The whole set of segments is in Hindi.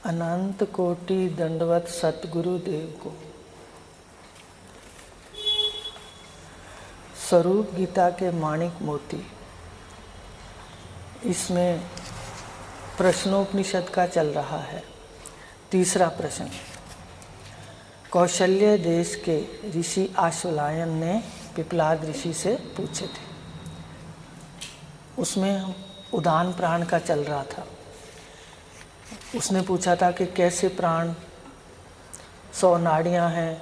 अनंत कोटि दंडवत सतगुरु देव को। स्वरूप गीता के माणिक मोती, इसमें प्रश्नोपनिषद का चल रहा है। तीसरा प्रश्न कौशल्य देश के ऋषि आश्वलायन ने पिपलाद ऋषि से पूछे थे। उसमें उदान प्राण का चल रहा था। उसने पूछा था कि कैसे प्राण 100 नाड़ियाँ हैं,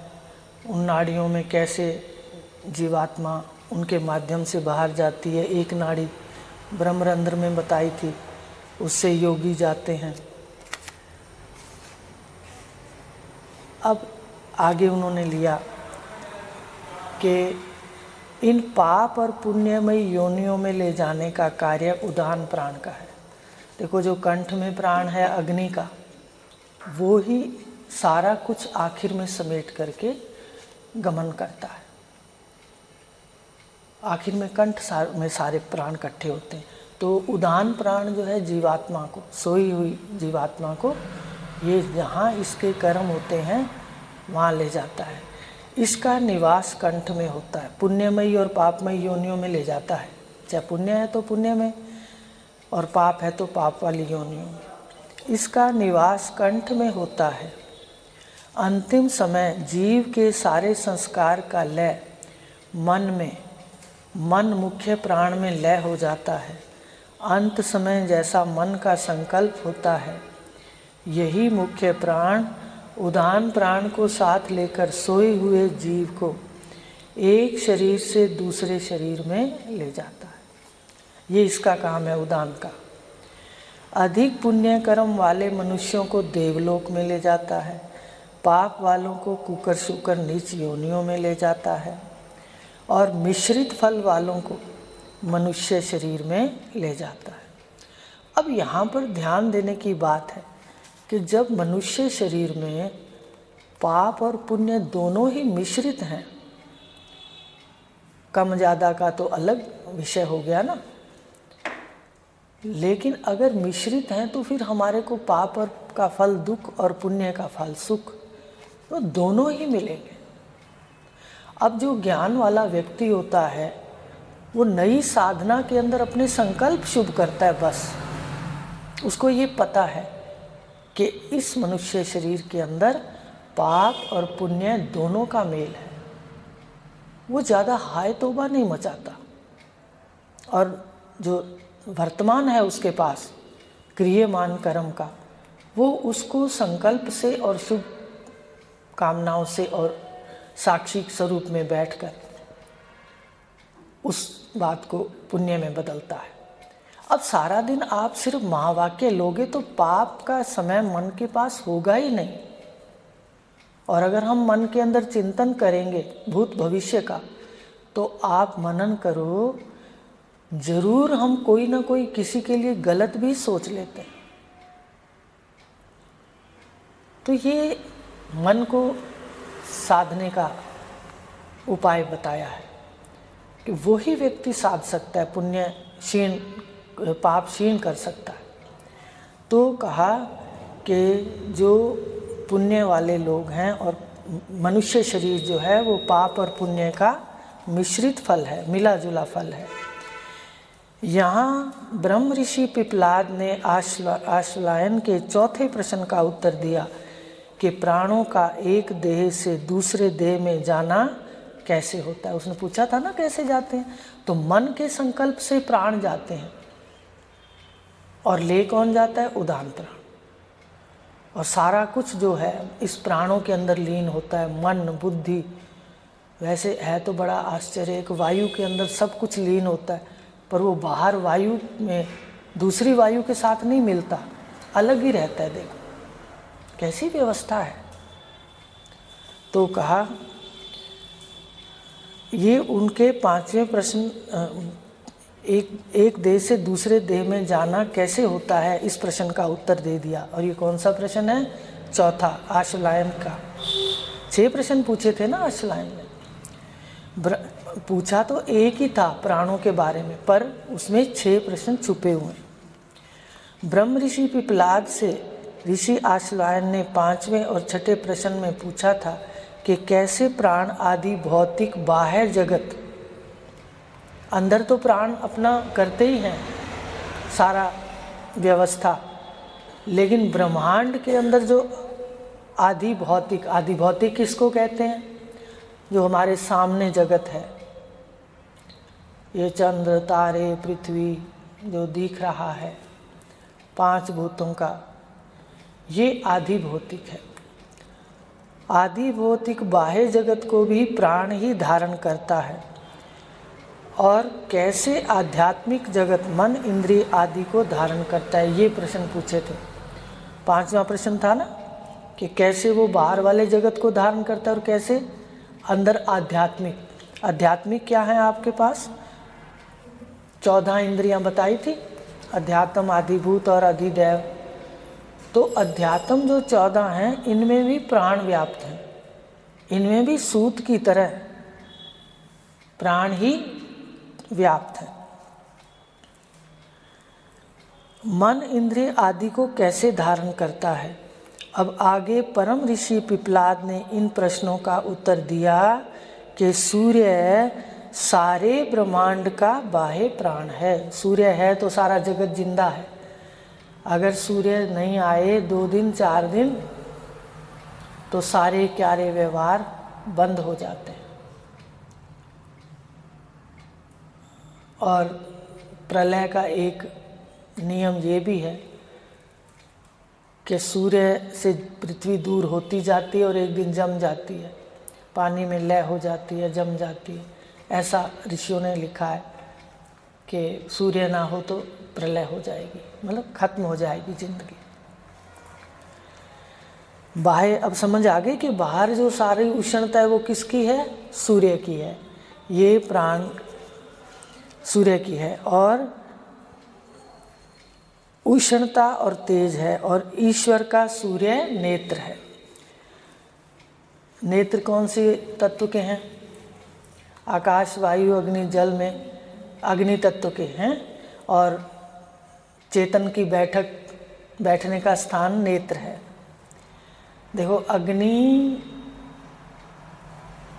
उन नाड़ियों में कैसे जीवात्मा उनके माध्यम से बाहर जाती है। एक नाड़ी ब्रह्मरंध्र में बताई थी, उससे योगी जाते हैं। अब आगे उन्होंने लिया कि इन पाप और पुण्यमयी योनियों में ले जाने का कार्य उदान प्राण का है। देखो, जो कंठ में प्राण है अग्नि का, वो ही सारा कुछ आखिर में समेट करके गमन करता है। आखिर में कंठ में सारे प्राण इकट्ठे होते हैं। तो उदान प्राण जो है जीवात्मा को, सोई हुई जीवात्मा को, ये जहाँ इसके कर्म होते हैं वहाँ ले जाता है। इसका निवास कंठ में होता है। पुण्यमयी और पापमयी योनियों में ले जाता है। चाहे पुण्य है तो पुण्य में, और पाप है तो पाप वाली योनियों में। इसका निवास कंठ में होता है। अंतिम समय जीव के सारे संस्कार का लय मन में, मन मुख्य प्राण में लय हो जाता है। अंत समय जैसा मन का संकल्प होता है, यही मुख्य प्राण उदान प्राण को साथ लेकर सोए हुए जीव को एक शरीर से दूसरे शरीर में ले जाता है। ये इसका काम है उदान का। अधिक पुण्य कर्म वाले मनुष्यों को देवलोक में ले जाता है, पाप वालों को कुकर शुकर नीच योनियों में ले जाता है, और मिश्रित फल वालों को मनुष्य शरीर में ले जाता है। अब यहाँ पर ध्यान देने की बात है कि जब मनुष्य शरीर में पाप और पुण्य दोनों ही मिश्रित हैं, कम ज़्यादा का तो अलग विषय हो गया ना, लेकिन अगर मिश्रित हैं तो फिर हमारे को पाप और का फल दुख और पुण्य का फल सुख, तो दोनों ही मिलेंगे। अब जो ज्ञान वाला व्यक्ति होता है वो नई साधना के अंदर अपने संकल्प शुभ करता है। बस उसको ये पता है कि इस मनुष्य शरीर के अंदर पाप और पुण्य दोनों का मेल है। वो ज़्यादा हाय तौबा नहीं मचाता, और जो वर्तमान है उसके पास क्रियमान कर्म का, वो उसको संकल्प से और शुभ कामनाओं से और साक्षी स्वरूप में बैठकर उस बात को पुण्य में बदलता है। अब सारा दिन आप सिर्फ महावाक्य लोगे तो पाप का समय मन के पास होगा ही नहीं। और अगर हम मन के अंदर चिंतन करेंगे भूत भविष्य का, तो आप मनन करो, जरूर हम कोई ना कोई किसी के लिए गलत भी सोच लेते हैं। तो ये मन को साधने का उपाय बताया है कि वही व्यक्ति साध सकता है, पुण्य क्षीण पाप क्षीण कर सकता है। तो कहा कि जो पुण्य वाले लोग हैं, और मनुष्य शरीर जो है वो पाप और पुण्य का मिश्रित फल है, मिला जुला फल है। यहाँ ब्रह्म ऋषि पिपलाद ने आश्वलायन के चौथे प्रश्न का उत्तर दिया कि प्राणों का एक देह से दूसरे देह में जाना कैसे होता है। उसने पूछा था ना कैसे जाते हैं, तो मन के संकल्प से प्राण जाते हैं, और ले कौन जाता है? उदान प्राण। और सारा कुछ जो है इस प्राणों के अंदर लीन होता है, मन बुद्धि। वैसे है तो बड़ा आश्चर्य, एक वायु के अंदर सब कुछ लीन होता है, पर वो बाहर वायु में दूसरी वायु के साथ नहीं मिलता, अलग ही रहता है। देखो कैसी व्यवस्था है। तो कहा ये उनके पांचवें प्रश्न, एक देह से दूसरे देह में जाना कैसे होता है, इस प्रश्न का उत्तर दे दिया। और ये कौन सा प्रश्न है? चौथा, आश्वलायन का। 6 प्रश्न पूछे थे ना आश्वलायन ने। पूछा तो एक ही था प्राणों के बारे में, पर उसमें 6 प्रश्न छुपे हुए हैं। ब्रह्म ऋषि पिपलाद से ऋषि आश्वायन ने 5वें और 6ठे प्रश्न में पूछा था कि कैसे प्राण आदि भौतिक बाह्य जगत, अंदर तो प्राण अपना करते ही हैं सारा व्यवस्था, लेकिन ब्रह्मांड के अंदर जो आदि भौतिक किसको कहते हैं? जो हमारे सामने जगत है, ये चंद्र तारे पृथ्वी जो दिख रहा है 5 भूतों का, ये आदि भौतिक है। आदि भौतिक बाह्य जगत को भी प्राण ही धारण करता है। और कैसे आध्यात्मिक जगत मन इंद्रिय आदि को धारण करता है, ये प्रश्न पूछे थे। 5वां प्रश्न था ना कि कैसे वो बाहर वाले जगत को धारण करता है और कैसे अंदर आध्यात्मिक क्या है आपके पास? 14 इंद्रियां बताई थी, अध्यात्म, अधिभूत और अधिदैव। तो अध्यात्म जो 14 हैं, इनमें भी प्राण व्याप्त हैं, इनमें भी सूत की तरह प्राण ही व्याप्त है। मन इंद्रिय आदि को कैसे धारण करता है? अब आगे परम ऋषि पिपलाद ने इन प्रश्नों का उत्तर दिया कि सूर्य सारे ब्रह्मांड का बाह्य प्राण है। सूर्य है तो सारा जगत जिंदा है। अगर सूर्य नहीं आए 2 दिन 4 दिन तो सारे क्यारे व्यवहार बंद हो जाते हैं। और प्रलय का एक नियम ये भी है कि सूर्य से पृथ्वी दूर होती जाती है और एक दिन जम जाती है, पानी में लय हो जाती है, जम जाती है। ऐसा ऋषियों ने लिखा है कि सूर्य ना हो तो प्रलय हो जाएगी, मतलब खत्म हो जाएगी जिंदगी। बाह्य, अब समझ आ गई कि बाहर जो सारी उष्णता है वो किसकी है? सूर्य की है। ये प्राण सूर्य की है और उष्णता और तेज है। और ईश्वर का सूर्य नेत्र है। नेत्र कौन से तत्व के हैं? आकाश, वायु, अग्नि, जल में अग्नि तत्व के हैं। और चेतन की बैठने का स्थान नेत्र है। देखो, अग्नि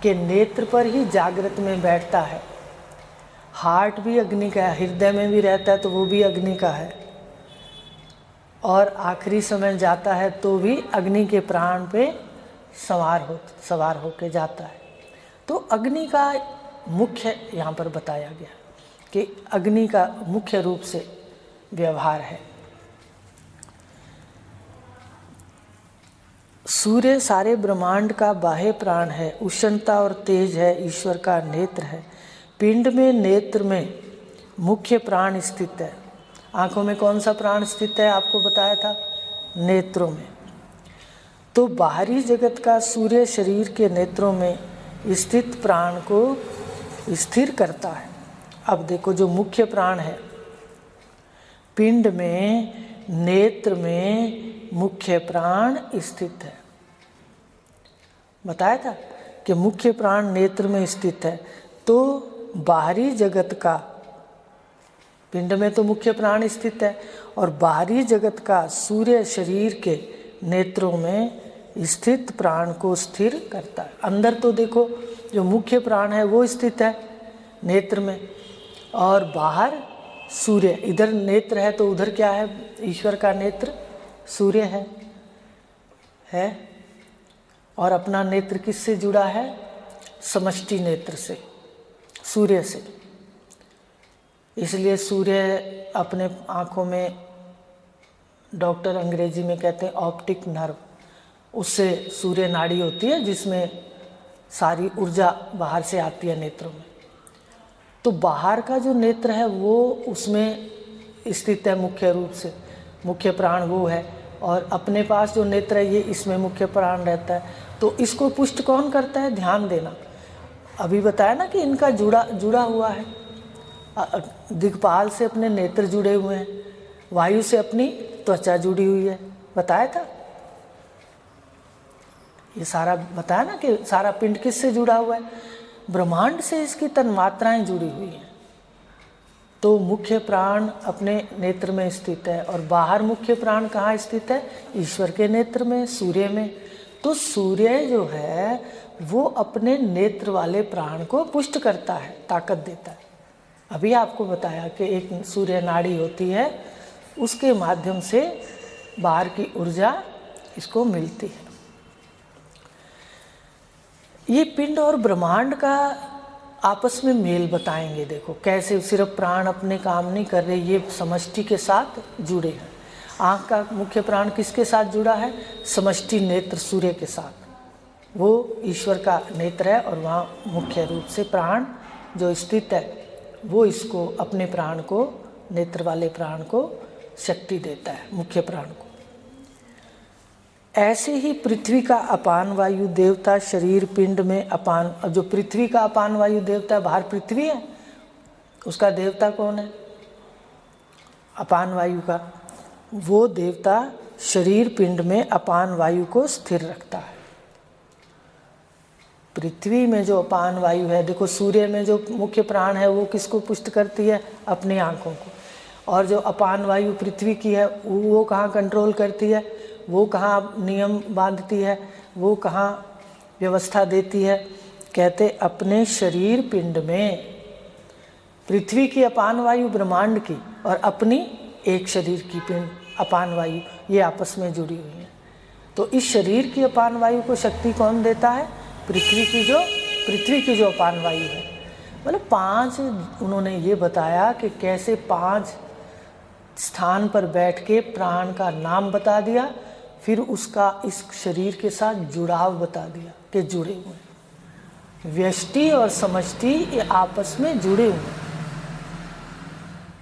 के नेत्र पर ही जागृत में बैठता है। हार्ट भी अग्नि का है, हृदय में भी रहता है तो वो भी अग्नि का है। और आखिरी समय जाता है तो भी अग्नि के प्राण पे सवार होके जाता है। तो अग्नि का मुख्य यहाँ पर बताया गया कि अग्नि का मुख्य रूप से व्यवहार है। सूर्य सारे ब्रह्मांड का बाह्य प्राण है, उष्णता और तेज है, ईश्वर का नेत्र है। पिंड में नेत्र में मुख्य प्राण स्थित है। आंखों में कौन सा प्राण स्थित है आपको बताया था? नेत्रों में। तो बाहरी जगत का सूर्य शरीर के नेत्रों में स्थित प्राण को स्थिर करता है। अब देखो, जो मुख्य प्राण है पिंड में, नेत्र में मुख्य प्राण स्थित है। बताया था कि मुख्य प्राण नेत्र में स्थित है। तो बाहरी जगत का, पिंड में तो मुख्य प्राण स्थित है और बाहरी जगत का सूर्य शरीर के नेत्रों में स्थित प्राण को स्थिर करता है। अंदर तो देखो जो मुख्य प्राण है वो स्थित है नेत्र में, और बाहर सूर्य। इधर नेत्र है तो उधर क्या है? ईश्वर का नेत्र सूर्य है। और अपना नेत्र किससे जुड़ा है? समष्टि नेत्र से, सूर्य से। इसलिए सूर्य अपने आँखों में, डॉक्टर अंग्रेजी में कहते हैं ऑप्टिक नर्व, उससे सूर्य नाड़ी होती है जिसमें सारी ऊर्जा बाहर से आती है नेत्रों में। तो बाहर का जो नेत्र है वो उसमें स्थित है मुख्य रूप से, मुख्य प्राण वो है। और अपने पास जो नेत्र है ये इसमें मुख्य प्राण रहता है। तो इसको पुष्ट कौन करता है? ध्यान देना। अभी बताया ना कि इनका जुड़ा हुआ है। दिक्पाल से अपने नेत्र जुड़े हुए हैं, वायु से अपनी त्वचा जुड़ी हुई है। बताया था ये सारा, बताया ना कि सारा पिंड किससे जुड़ा हुआ है? ब्रह्मांड से इसकी तन्मात्राएं जुड़ी हुई हैं। तो मुख्य प्राण अपने नेत्र में स्थित है, और बाहर मुख्य प्राण कहाँ स्थित है? ईश्वर के नेत्र में, सूर्य में। तो सूर्य जो है वो अपने नेत्र वाले प्राण को पुष्ट करता है, ताकत देता है। अभी आपको बताया कि एक सूर्य नाड़ी होती है, उसके माध्यम से बाहर की ऊर्जा इसको मिलती है। ये पिंड और ब्रह्मांड का आपस में मेल बताएंगे। देखो कैसे सिर्फ प्राण अपने काम नहीं कर रहे, ये समष्टि के साथ जुड़े हैं। आँख का मुख्य प्राण किसके साथ जुड़ा है? समष्टि नेत्र सूर्य के साथ। वो ईश्वर का नेत्र है और वहाँ मुख्य रूप से प्राण जो स्थित है वो इसको अपने प्राण को, नेत्र वाले प्राण को शक्ति देता है, मुख्य प्राण को। ऐसे ही पृथ्वी का अपान वायु देवता शरीर पिंड में अपान, जो पृथ्वी का अपान वायु देवता, बाहर पृथ्वी है, उसका देवता कौन है? अपान वायु का। वो देवता शरीर पिंड में अपान वायु को स्थिर रखता है। पृथ्वी में जो अपान वायु है, देखो सूर्य में जो मुख्य प्राण है वो किसको पुष्ट करती है? अपनी आँखों को। और जो अपान वायु पृथ्वी की है वो कहाँ कंट्रोल करती है? वो कहाँ नियम बांधती है? वो कहाँ व्यवस्था देती है? कहते अपने शरीर पिंड में। पृथ्वी की अपान वायु ब्रह्मांड की, और अपनी एक शरीर की पिंड अपान वायु, ये आपस में जुड़ी हुई है। तो इस शरीर की अपान वायु को शक्ति कौन देता है? पृथ्वी की जो अपान वायु है। मतलब 5 उन्होंने ये बताया कि कैसे 5 स्थान पर बैठ के प्राण का नाम बता दिया, फिर उसका इस शरीर के साथ जुड़ाव बता दिया कि जुड़े हुए हैं। व्यष्टि और समष्टि ये आपस में जुड़े हुए हैं।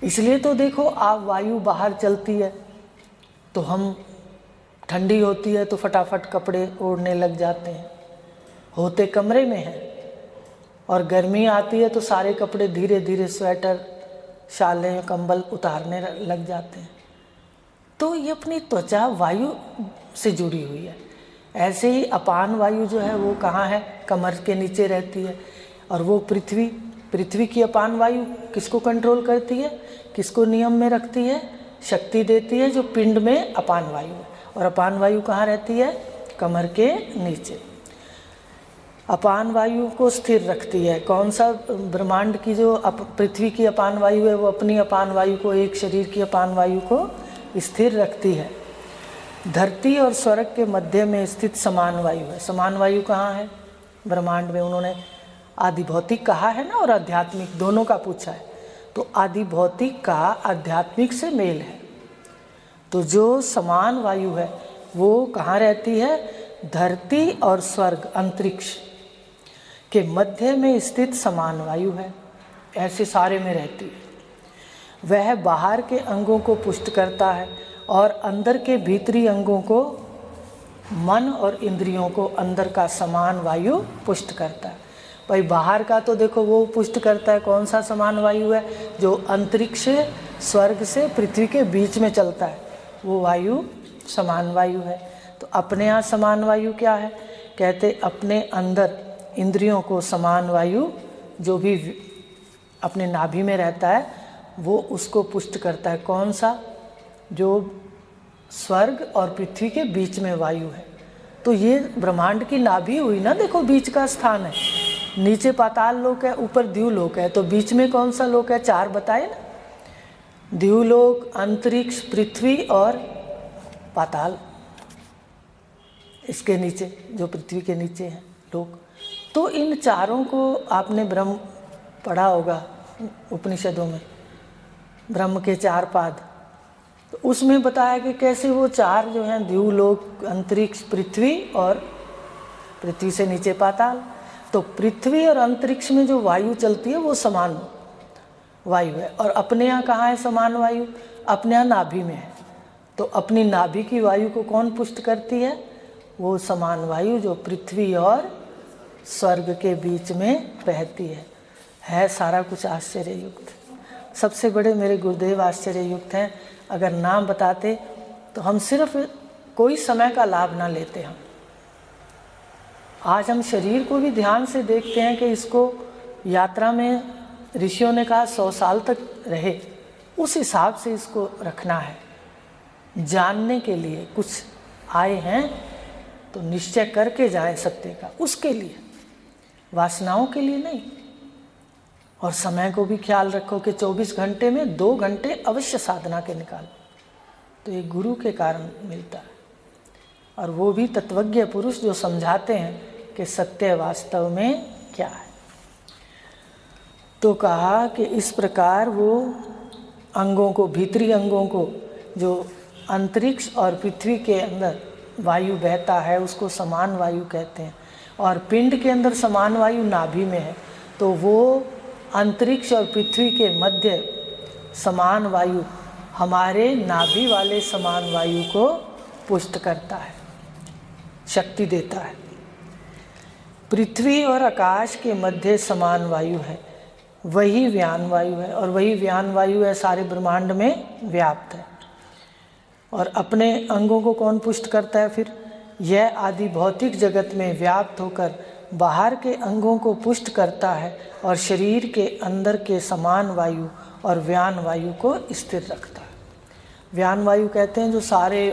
इसलिए तो देखो, आप वायु बाहर चलती है तो हम, ठंडी होती है तो फटाफट कपड़े ओढ़ने लग जाते हैं, होते कमरे में हैं, और गर्मी आती है तो सारे कपड़े धीरे धीरे स्वेटर, शालें, कंबल उतारने लग जाते हैं। तो ये अपनी त्वचा वायु से जुड़ी हुई है। ऐसे ही अपान वायु जो है वो कहाँ है? कमर के नीचे रहती है। और वो पृथ्वी की अपान वायु किसको कंट्रोल करती है? किसको नियम में रखती है? शक्ति देती है जो पिंड में अपान वायु है। और अपान वायु कहाँ रहती है? कमर के नीचे। अपान वायु को स्थिर रखती है। कौन सा? ब्रह्मांड की जो पृथ्वी की अपान वायु है वो अपनी अपान वायु को, एक शरीर की अपान वायु को स्थिर रखती है। धरती और स्वर्ग के मध्य में स्थित समान वायु है। समान वायु कहाँ है? ब्रह्मांड में। उन्होंने आदि भौतिक कहा है ना, और आध्यात्मिक दोनों का पूछा है। तो आदि भौतिक का आध्यात्मिक से मेल है। तो जो समान वायु है वो कहाँ रहती है? धरती और स्वर्ग, अंतरिक्ष के मध्य में स्थित समान वायु है। ऐसे सारे में रहती है। वह बाहर के अंगों को पुष्ट करता है और अंदर के भीतरी अंगों को, मन और इंद्रियों को अंदर का समान वायु पुष्ट करता है। भाई बाहर का तो देखो वो पुष्ट करता है। कौन सा समान वायु है? जो अंतरिक्ष स्वर्ग से पृथ्वी के बीच में चलता है, वो वायु समान वायु है। तो अपने यहाँ समान वायु क्या है? कहते अपने अंदर इंद्रियों को समान वायु, जो भी अपने नाभि में रहता है वो उसको पुष्ट करता है। कौन सा? जो स्वर्ग और पृथ्वी के बीच में वायु है। तो ये ब्रह्मांड की नाभि हुई ना, देखो बीच का स्थान है। नीचे पाताल लोक है, ऊपर द्युलोक है, तो बीच में कौन सा लोक है? 4 बताए ना, द्युलोक, अंतरिक्ष, पृथ्वी और पाताल। इसके नीचे जो पृथ्वी के नीचे है लोक। तो इन चारों को आपने ब्रह्म पढ़ा होगा उपनिषदों में, ब्रह्म के 4 पाद। तो उसमें बताया कि कैसे वो 4 जो हैं, द्युलोक, अंतरिक्ष, पृथ्वी और पृथ्वी से नीचे पाताल। तो पृथ्वी और अंतरिक्ष में जो वायु चलती है वो समान वायु है। और अपने यहाँ कहाँ है समान वायु? अपने यहाँ नाभि में है। तो अपनी नाभि की वायु को कौन पुष्ट करती है? वो समान वायु जो पृथ्वी और स्वर्ग के बीच में बहती है सारा कुछ आश्चर्ययुक्त। सबसे बड़े मेरे गुरुदेव आश्चर्ययुक्त हैं। अगर नाम बताते तो हम सिर्फ कोई समय का लाभ ना लेते। हम आज हम शरीर को भी ध्यान से देखते हैं कि इसको यात्रा में ऋषियों ने कहा 100 साल तक रहे, उस हिसाब से इसको रखना है। जानने के लिए कुछ आए हैं तो निश्चय करके जाएं सत्य का, उसके लिए, वासनाओं के लिए नहीं। और समय को भी ख्याल रखो कि 24 घंटे में 2 घंटे अवश्य साधना के निकालो, तो ये गुरु के कारण मिलता है। और वो भी तत्वज्ञ पुरुष जो समझाते हैं कि सत्य वास्तव में क्या है। तो कहा कि इस प्रकार वो अंगों को, भीतरी अंगों को, जो अंतरिक्ष और पृथ्वी के अंदर वायु बहता है उसको समान वायु कहते हैं, और पिंड के अंदर समान वायु नाभि में है, तो वो अंतरिक्ष और पृथ्वी के मध्य समान वायु हमारे नाभि वाले समान वायु को पुष्ट करता है, शक्ति देता है। पृथ्वी और आकाश के मध्य समान वायु है, वही व्यान वायु है, और वही व्यान वायु है सारे ब्रह्मांड में व्याप्त है। और अपने अंगों को कौन पुष्ट करता है फिर? यह आदि भौतिक जगत में व्याप्त होकर बाहर के अंगों को पुष्ट करता है और शरीर के अंदर के समान वायु और व्यान वायु को स्थिर रखता है। व्यान वायु कहते हैं जो सारे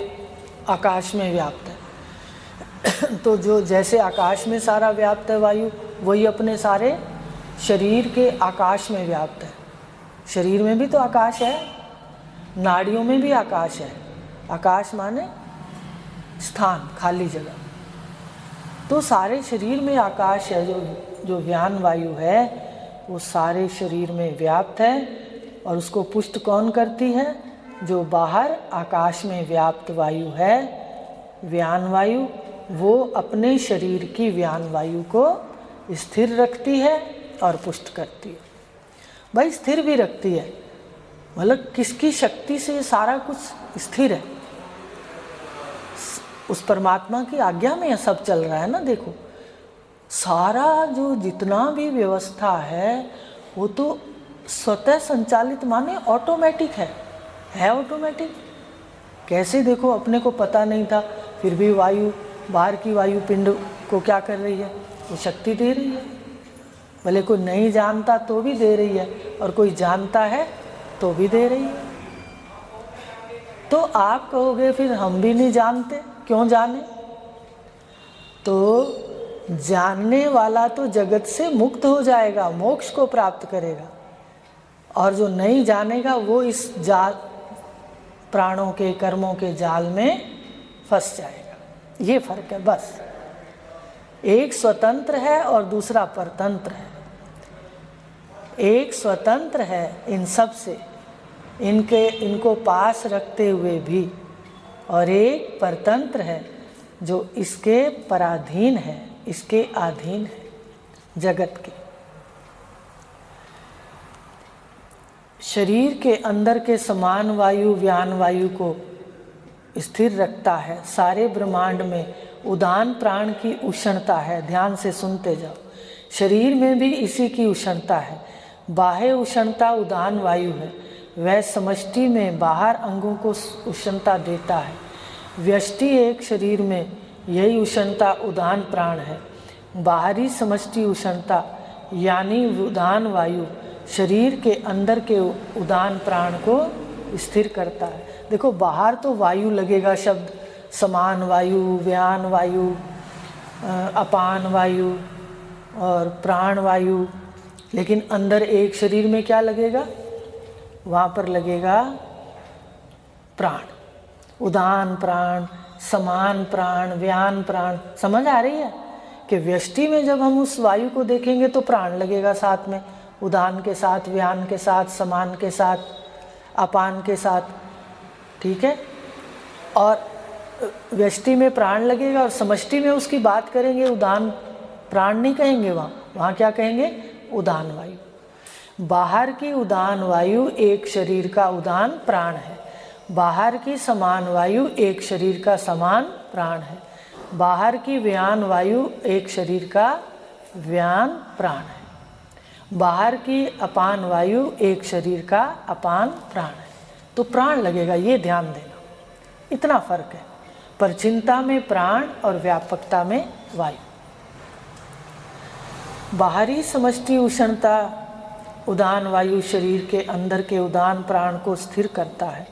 आकाश में व्याप्त है। तो जो जैसे आकाश में सारा व्याप्त है वायु, वही अपने सारे शरीर के आकाश में व्याप्त है। शरीर में भी तो आकाश है, नाड़ियों में भी आकाश है। आकाश माने स्थान, खाली जगह। तो सारे शरीर में आकाश है, जो व्यान वायु है वो सारे शरीर में व्याप्त है। और उसको पुष्ट कौन करती है? जो बाहर आकाश में व्याप्त वायु है, व्यान वायु, वो अपने शरीर की व्यान वायु को स्थिर रखती है और पुष्ट करती है। भाई स्थिर भी रखती है, मतलब किसकी शक्ति से सारा कुछ स्थिर है? उस परमात्मा की आज्ञा में यह सब चल रहा है ना। देखो सारा जो जितना भी व्यवस्था है वो तो स्वतः संचालित माने ऑटोमेटिक है ऑटोमेटिक। कैसे? देखो अपने को पता नहीं था, फिर भी वायु, बाहर की वायु पिंड को क्या कर रही है? वो शक्ति दे रही है। भले कोई नहीं जानता तो भी दे रही है, और कोई जानता है तो भी दे रही है। तो आप कहोगे फिर हम भी नहीं जानते, क्यों जाने? तो जानने वाला तो जगत से मुक्त हो जाएगा, मोक्ष को प्राप्त करेगा, और जो नहीं जानेगा वो इस जाल, प्राणों के कर्मों के जाल में फंस जाएगा। ये फर्क है बस। एक स्वतंत्र है और दूसरा परतंत्र है। एक स्वतंत्र है इन सब से, इनको पास रखते हुए भी, और एक परतंत्र है जो इसके पराधीन है, इसके अधीन है, जगत के। शरीर के अंदर के समान वायु व्यान वायु को स्थिर रखता है। सारे ब्रह्मांड में उदान प्राण की उष्णता है। ध्यान से सुनते जाओ। शरीर में भी इसी की उष्णता है। बाह्य उष्णता उदान वायु है, वह समष्टि में बाहर अंगों को उष्णता देता है। व्यष्टि एक शरीर में यही उष्णता उदान प्राण है। बाहरी समष्टि उष्णता यानी उदान वायु शरीर के अंदर के उदान प्राण को स्थिर करता है। देखो बाहर तो वायु लगेगा शब्द, समान वायु, व्यान वायु, अपान वायु और प्राण वायु, लेकिन अंदर एक शरीर में क्या लगेगा? वहाँ पर लगेगा प्राण, उदान प्राण, समान प्राण, व्यान प्राण। समझ आ रही है कि व्यष्टि में जब हम उस वायु को देखेंगे तो प्राण लगेगा साथ में, उदान के साथ, व्यान के साथ, समान के साथ, अपान के साथ, ठीक है। और व्यष्टि में प्राण लगेगा और समष्टि में उसकी बात करेंगे, उदान प्राण नहीं कहेंगे, वहाँ क्या कहेंगे? उदान वायु। बाहर की उदान वायु एक शरीर का उदान प्राण है, बाहर की समान वायु एक शरीर का समान प्राण है, बाहर की व्यान वायु एक शरीर का व्यान प्राण है, बाहर की अपान वायु एक शरीर का अपान प्राण है। तो प्राण लगेगा, ये ध्यान देना, इतना फर्क है। पर चिंता में प्राण और व्यापकता में वायु। बाहरी समष्टि उष्णता उदान वायु शरीर के अंदर के उदान प्राण को स्थिर करता है।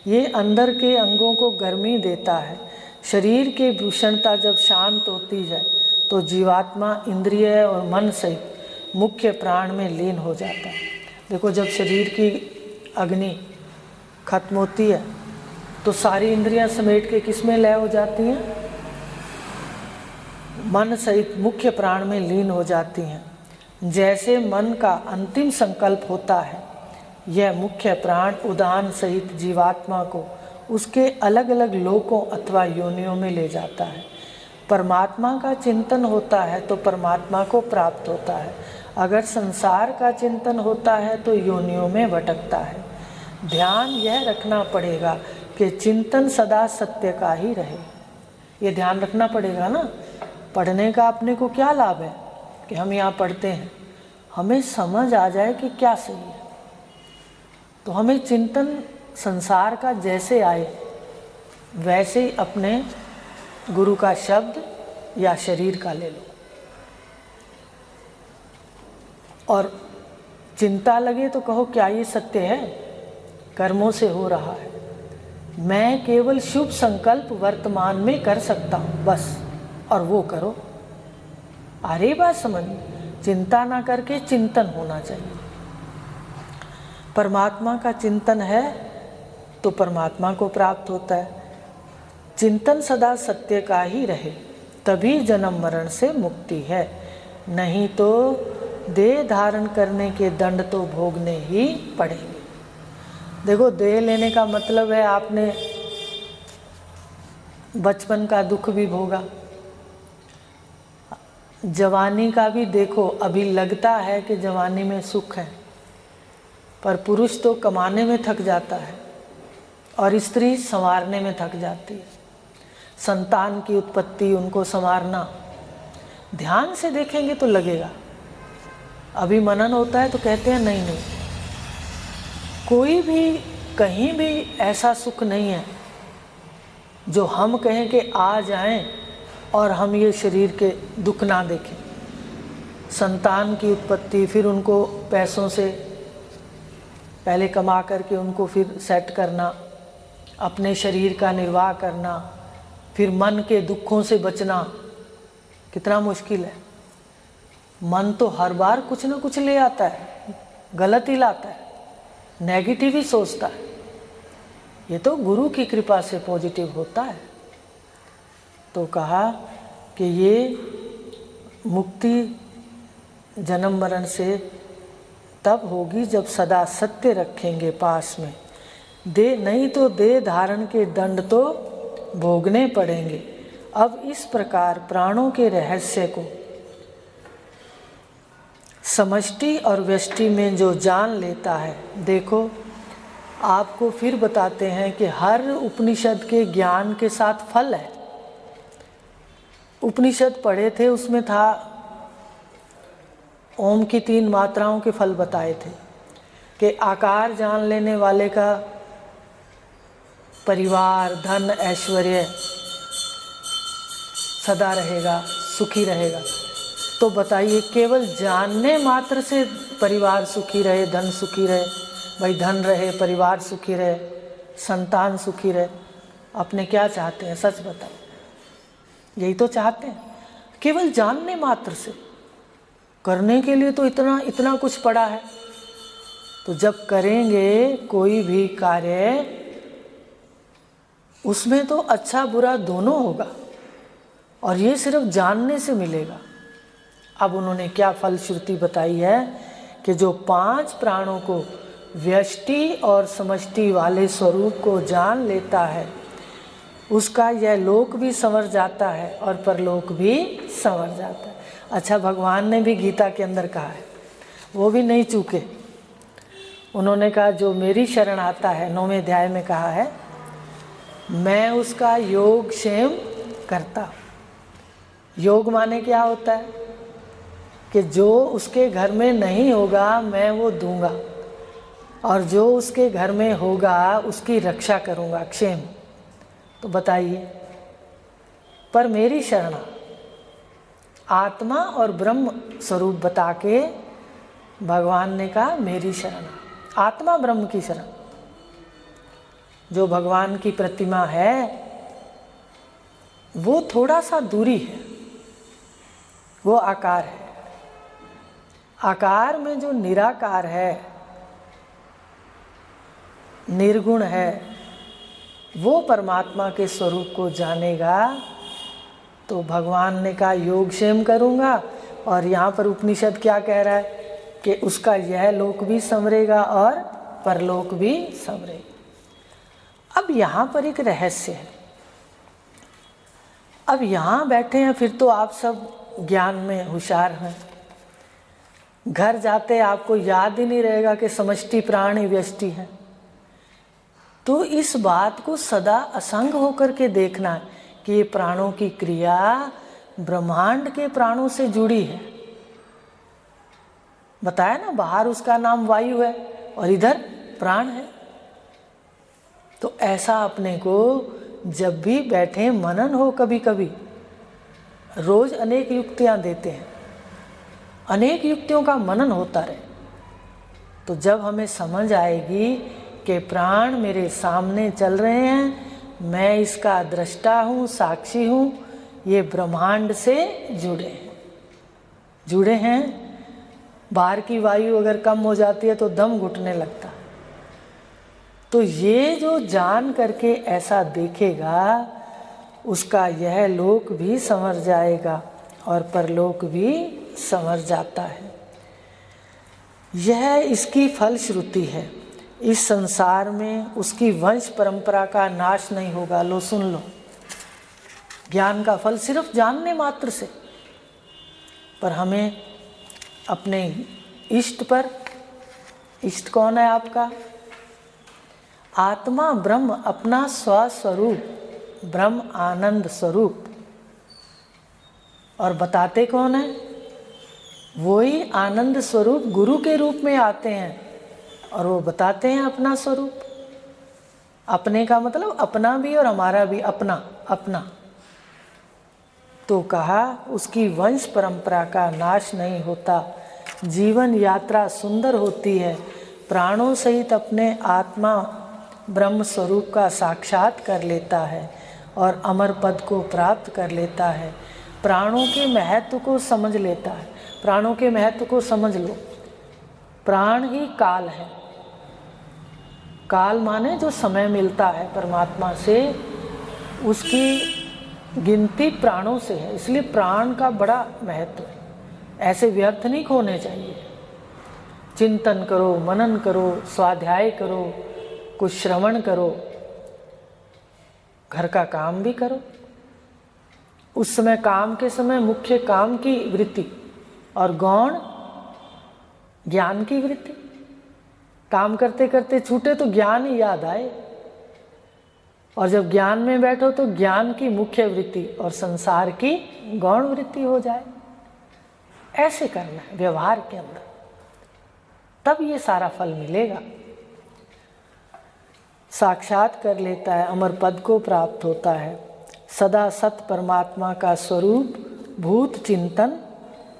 ये अंदर के अंगों को गर्मी देता है। शरीर की भूषणता जब शांत होती है तो जीवात्मा इंद्रिय और मन सहित मुख्य प्राण में लीन हो जाता है। देखो, जब शरीर की अग्नि खत्म होती है तो सारी इंद्रियां समेट के किस में लय हो जाती हैं? मन सहित मुख्य प्राण में लीन हो जाती हैं। जैसे मन का अंतिम संकल्प होता है, यह मुख्य प्राण उदान सहित जीवात्मा को उसके अलग अलग लोकों अथवा योनियों में ले जाता है। परमात्मा का चिंतन होता है तो परमात्मा को प्राप्त होता है। अगर संसार का चिंतन होता है तो योनियों में भटकता है। ध्यान यह रखना पड़ेगा कि चिंतन सदा सत्य का ही रहे। ये ध्यान रखना पड़ेगा ना। पढ़ने का अपने को क्या लाभ है कि हम यहाँ पढ़ते हैं, हमें समझ आ जाए कि क्या सही है। तो हमें चिंतन संसार का जैसे आए वैसे ही अपने गुरु का शब्द या शरीर का ले लो। और चिंता लगे तो कहो क्या ये सत्य है? कर्मों से हो रहा है। मैं केवल शुभ संकल्प वर्तमान में कर सकता हूँ बस, और वो करो। अरे बात समझ, चिंता ना करके चिंतन होना चाहिए। परमात्मा का चिंतन है तो परमात्मा को प्राप्त होता है। चिंतन सदा सत्य का ही रहे, तभी जन्म मरण से मुक्ति है। नहीं तो देह धारण करने के दंड तो भोगने ही पड़ेंगे। देखो, देह लेने का मतलब है आपने बचपन का दुख भी भोगा, जवानी का भी। देखो, अभी लगता है कि जवानी में सुख है, पर पुरुष तो कमाने में थक जाता है और स्त्री संवारने में थक जाती है। संतान की उत्पत्ति, उनको संवारना, ध्यान से देखेंगे तो लगेगा। अभी मनन होता है तो कहते हैं नहीं नहीं, कोई भी कहीं भी ऐसा सुख नहीं है जो हम कहें कि आ जाएं और हम ये शरीर के दुख ना देखें। संतान की उत्पत्ति, फिर उनको पैसों से पहले कमा करके उनको फिर सेट करना, अपने शरीर का निर्वाह करना, फिर मन के दुखों से बचना, कितना मुश्किल है। मन तो हर बार कुछ ना कुछ ले आता है, गलत ही लाता है, नेगेटिव ही सोचता है। ये तो गुरु की कृपा से पॉजिटिव होता है। तो कहा कि ये मुक्ति जन्म मरण से तब होगी जब सदा सत्य रखेंगे पास में। दे नहीं तो देह धारण के दंड तो भोगने पड़ेंगे। अब इस प्रकार प्राणों के रहस्य को समष्टि और व्यष्टि में जो जान लेता है, देखो आपको फिर बताते हैं कि हर उपनिषद के ज्ञान के साथ फल है। उपनिषद पढ़े थे, उसमें था ओम की 3 मात्राओं के फल बताए थे कि आकार जान लेने वाले का परिवार, धन, ऐश्वर्य सदा रहेगा, सुखी रहेगा। तो बताइए, केवल जानने मात्र से परिवार सुखी रहे, धन सुखी रहे, भाई धन रहे, परिवार सुखी रहे, संतान सुखी रहे, अपने क्या चाहते हैं? सच बताओ, यही तो चाहते हैं। केवल जानने मात्र से, करने के लिए तो इतना कुछ पड़ा है। तो जब करेंगे कोई भी कार्य, उसमें तो अच्छा बुरा दोनों होगा, और ये सिर्फ जानने से मिलेगा। अब उन्होंने क्या फलश्रुति बताई है कि जो 5 प्राणों को व्यष्टि और समष्टि वाले स्वरूप को जान लेता है, उसका यह लोक भी संवर जाता है और परलोक भी संवर जाता है। अच्छा, भगवान ने भी गीता के अंदर कहा है, वो भी नहीं चूके। उन्होंने कहा जो मेरी शरण आता है, 9वें अध्याय में कहा है, मैं उसका योग क्षेम करता। योग माने क्या होता है कि जो उसके घर में नहीं होगा मैं वो दूंगा, और जो उसके घर में होगा उसकी रक्षा करूंगा, क्षेम। तो बताइए, पर मेरी शरण आत्मा और ब्रह्म स्वरूप बता के भगवान ने कहा मेरी शरण, आत्मा ब्रह्म की शरण। जो भगवान की प्रतिमा है वो थोड़ा सा दूरी है, वो आकार है। आकार में जो निराकार है, निर्गुण है, वो परमात्मा के स्वरूप को जानेगा तो भगवान ने कहा योगक्षेम करूँगा। और यहाँ पर उपनिषद क्या कह रहा है कि उसका यह लोक भी संवरेगा और परलोक भी संवरेगा। अब यहाँ पर एक रहस्य है। अब यहाँ बैठे हैं, फिर तो आप सब ज्ञान में होशियार हैं। घर जाते आपको याद ही नहीं रहेगा कि समष्टि प्राण ही व्यष्टि है। तो इस बात को सदा असंग होकर के देखना है कि ये प्राणों की क्रिया ब्रह्मांड के प्राणों से जुड़ी है। बताया ना, बाहर उसका नाम वायु है और इधर प्राण है। तो ऐसा अपने को जब भी बैठे मनन हो, कभी कभी रोज अनेक युक्तियां देते हैं, अनेक युक्तियों का मनन होता रहे, तो जब हमें समझ आएगी कि प्राण मेरे सामने चल रहे हैं, मैं इसका दृष्टा हूँ, साक्षी हूँ, ये ब्रह्मांड से जुड़े हैं। बाहर की वायु अगर कम हो जाती है तो दम घुटने लगता। तो ये जो जान करके ऐसा देखेगा उसका यह लोक भी संवर जाएगा और परलोक भी संवर जाता है। यह इसकी फलश्रुति है। इस संसार में उसकी वंश परंपरा का नाश नहीं होगा। लो सुन लो, ज्ञान का फल सिर्फ जानने मात्र से। पर हमें अपने इष्ट पर, इष्ट कौन है आपका? आत्मा ब्रह्म, अपना स्वस्वरूप ब्रह्म आनंद स्वरूप। और बताते कौन है? वही आनंद स्वरूप गुरु के रूप में आते हैं और वो बताते हैं अपना स्वरूप। अपने का मतलब अपना भी और हमारा भी, अपना अपना। तो कहा उसकी वंश परंपरा का नाश नहीं होता, जीवन यात्रा सुंदर होती है, प्राणों सहित अपने आत्मा ब्रह्म स्वरूप का साक्षात कर लेता है और अमर पद को प्राप्त कर लेता है। प्राणों के महत्व को समझ लेता है। प्राणों के महत्व को समझ लो। प्राण ही काल है। काल माने जो समय मिलता है परमात्मा से, उसकी गिनती प्राणों से है। इसलिए प्राण का बड़ा महत्व है। ऐसे व्यर्थ नहीं खोने चाहिए। चिंतन करो, मनन करो, स्वाध्याय करो, कुछ श्रवण करो, घर का काम भी करो। उस समय काम के समय मुख्य काम की वृत्ति और गौण ज्ञान की वृत्ति। काम करते करते छूटे तो ज्ञान ही याद आए, और जब ज्ञान में बैठो तो ज्ञान की मुख्य वृत्ति और संसार की गौण वृत्ति हो जाए। ऐसे करना है व्यवहार के अंदर, तब ये सारा फल मिलेगा। साक्षात कर लेता है, अमर पद को प्राप्त होता है, सदा सत परमात्मा का स्वरूप भूत चिंतन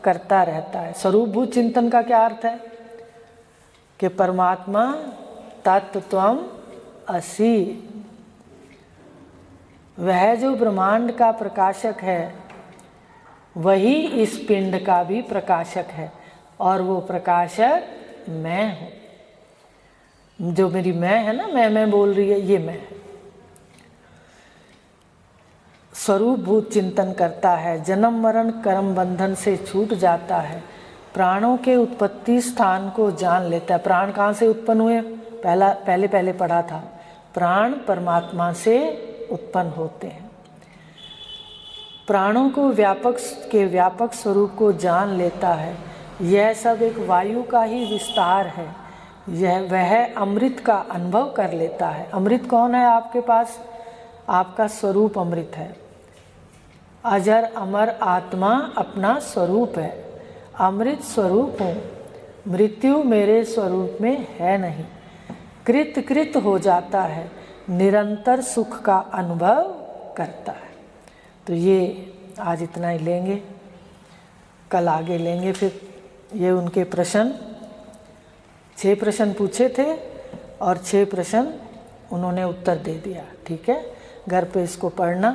करता रहता है। स्वरूप भूत चिंतन का क्या अर्थ है? कि परमात्मा तत्त्वम असि, वह जो ब्रह्मांड का प्रकाशक है वही इस पिंड का भी प्रकाशक है, और वो प्रकाशक मैं हूँ। जो मेरी मैं है ना, मैं बोल रही है, ये मैं है। स्वरूप भूत चिंतन करता है, जन्म मरण कर्म बंधन से छूट जाता है, प्राणों के उत्पत्ति स्थान को जान लेता है। प्राण कहाँ से उत्पन्न हुए? पहले पढ़ा था, प्राण परमात्मा से उत्पन्न होते हैं। प्राणों को व्यापक स्वरूप को जान लेता है। यह सब एक वायु का ही विस्तार है। वह अमृत का अनुभव कर लेता है। अमृत कौन है आपके पास? आपका स्वरूप अमृत है। अजर अमर आत्मा अपना स्वरूप है। अमृत स्वरूप हूँ, मृत्यु मेरे स्वरूप में है नहीं। कृत हो जाता है, निरंतर सुख का अनुभव करता है। तो ये आज इतना ही लेंगे, कल आगे लेंगे फिर ये उनके प्रश्न। 6 प्रश्न पूछे थे और 6 प्रश्न उन्होंने उत्तर दे दिया। ठीक है, घर पे इसको पढ़ना।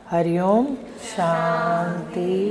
हरिओम, शांति